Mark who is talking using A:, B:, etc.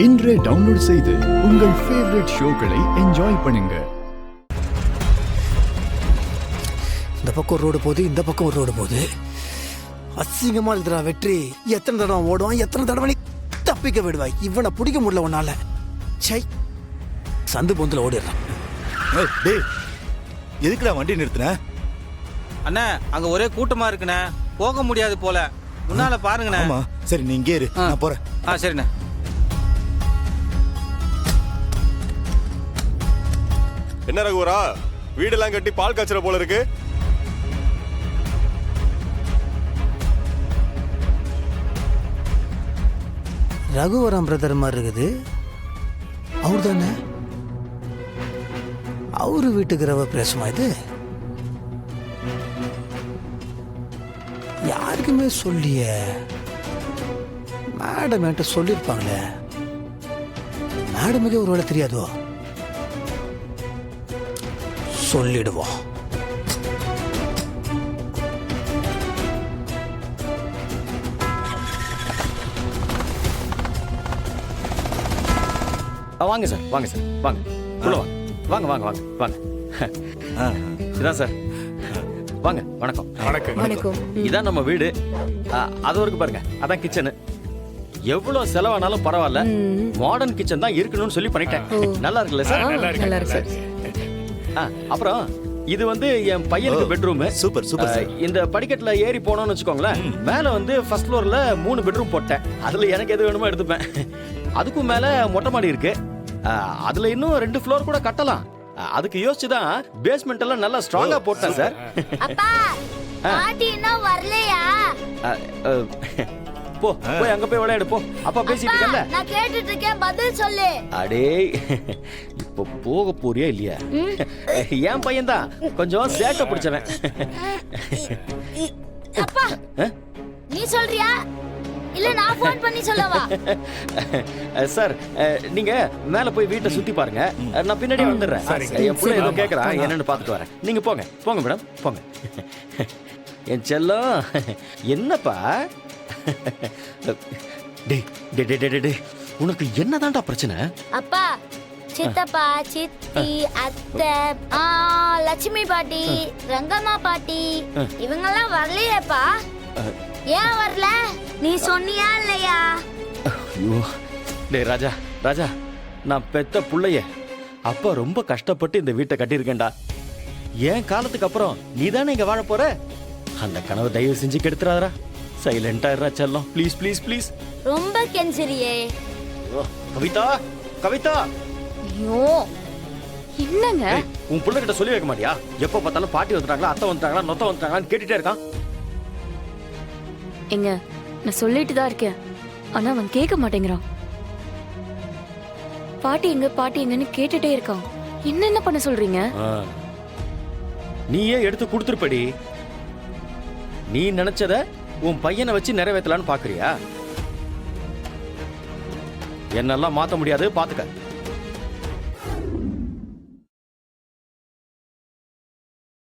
A: இன்றே டவுன்லோட் செய்து உங்கள் ஃபேவரட் ஷோக்களை என்ஜாய் பண்ணுங்க.
B: இந்த பக்கம் ஒரு ரோடு போகுது, இந்த பக்கம் ஒரு ரோடு போகுது. அசிங்கமா இருக்குடா வெற்றி. எத்தனை தடவை ஓடுவான், எத்தனை தடவை தப்பிக்க விடுவாய். இவனை பிடிக்க முடியல உன்னால. சை, சந்து பொந்துல ஓடிடுறான்.
C: எதுக்குடா வண்டி நிறுத்தின?
D: அண்ணா அங்க ஒரே கூட்டமா இருக்குண்ணே, போக முடியாது போல. முன்னால பாருங்கண்ணே.
C: ஆமா சரி, நீ இங்கே இரு, நான் போறேன்.
D: சரிண்ணே.
E: என்ன ரகுவரா, வீடெல்லாம் கட்டி பால் காய்ச்சற போல இருக்கு.
B: ரகுவரம் பிரதர் மாதிரி இருக்குது. அவரு தானே? அவரு வீட்டுக்கு ரவ பிரேசமா இது? யாருக்குமே சொல்லிய மேடம் என்கிட்ட சொல்லியிருப்பாங்களே. மேடமுக்கே ஒரு வேலை தெரியாதோ? சொல்லிடுவோம்.
F: வாங்க சார், வாங்க சார், வாங்க உள்ள வாங்க, வாங்க வாங்க வாங்க வாங்க. இதான் சார், வாங்க. வணக்கம்.
G: வணக்கம்.
F: இதான் நம்ம வீடு. அது வரைக்கும் பாருங்க, அதான் கிச்சனு. எவ்வளவு செலவானாலும் பரவாயில்ல, மாடர்ன் கிச்சன் தான் இருக்கணும்னு சொல்லி பண்ணிட்டேன். நல்லா இருக்குல்ல சார்?
G: நல்லா இருக்கு சார்.
F: அப்புறம் இது வந்து என் பையனுக்கு பெட்ரூம்.
C: Super super.
F: இந்த படிக்கட்டுல ஏறி போனோம்னு வச்சுக்கோங்களேன், மேல வந்து ஃபர்ஸ்ட் ஃப்ளோர்ல 3 பெட்ரூம் போட்டேன். அதுல எனக்கு எது வேணுமோ எடுத்துப்பேன். அதுக்கும் மேல மொட்டை மாடி இருக்கு. அதுல இன்னும் 2 ஃப்ளோர் கூட கட்டலாம். அதுக்கு யோசிச்சுதான் பேஸ்மெண்ட் எல்லாம் நல்லா ஸ்ட்ராங்கா போட்டேன் சார்.
H: அப்பா, பாட்டி இன்னும் வரலையா?
F: போ போய் அங்க போய் விளையாடு போ. அப்பா பேசிட்டு இருக்கல.
H: நான் கேட்டுட்டு இருக்கேன், பதில் சொல்லு.
F: அடே, இப்ப போக போறியா இல்லையா? என் பையன் தான் கொஞ்சம் சேட்டை பிடிச்சவன்.
H: அப்பா, நீ சொல்றியா இல்ல நான் ஃபோன் பண்ணி சொல்லவா?
F: சார், நீங்க மேல போய் வீட்டை சுத்தி பாருங்க, நான் பின்னாடி வந்துடுறேன். என் பிள்ளை ஏதோ கேக்குறான், என்னன்னு பாத்துட்டு வரேன். நீங்க போங்க போங்க மேடம், போங்க. என் செல்லம், என்னப்பா? உனக்கு என்னதான்டா பிரச்சனை?
H: அப்பா, சித்தப்பா, சித்தி, அத்தை, லட்சுமி பாட்டி, ரங்கம்மா பாட்டி இவங்கெல்லாம் வரலையேப்பா. ஏன் வரல? நீ சொன்னியா இல்லையா?
F: ஐயோ, டேய் ராஜா, ராஜா, நான் பெத்த புள்ளைய அப்பா ரொம்ப கஷ்டப்பட்டு இந்த வீட்டை கட்டியிருக்கேன்டா. என் காலத்துக்கு அப்புறம் நீ தானே இங்க வாழ போற. அந்த கனவை தயவு செஞ்சு கெடுத்துறாதடா. சைலண்டா இருடா செல்லம், ப்ளீஸ் ப்ளீஸ் ப்ளீஸ்.
H: ரொம்ப கெஞ்சிரியே.
F: கவிதா, கவிதா.
G: ஐயோ, என்னங்க?
F: உன் புள்ள கிட்ட சொல்லி வைக்க மாட்டியா? எப்ப பார்த்தாலும் பாட்டி வந்துட்டாங்களா, அத்தை வந்துட்டாங்களா, நொத்த வந்துட்டாங்களான்னு கேட்டுட்டே இருக்கான்.
G: எங்க, நான் சொல்லிட்டு தான் இருக்கேன், ஆனா அவன் கேட்க மாட்டேங்கிறான். பாட்டி எங்க, பாட்டி எங்கன்னு கேட்டுட்டே இருக்கான். என்ன பண்ண சொல்றீங்க?
F: நீயே எடுத்து கொடுத்துருப்படி. நீ நினைச்சத உன் பையனை வச்சு நிறைவேற்றலான்னு பாக்குறியா? என்னெல்லாம் மாத்த முடியாது, பாத்துக்க.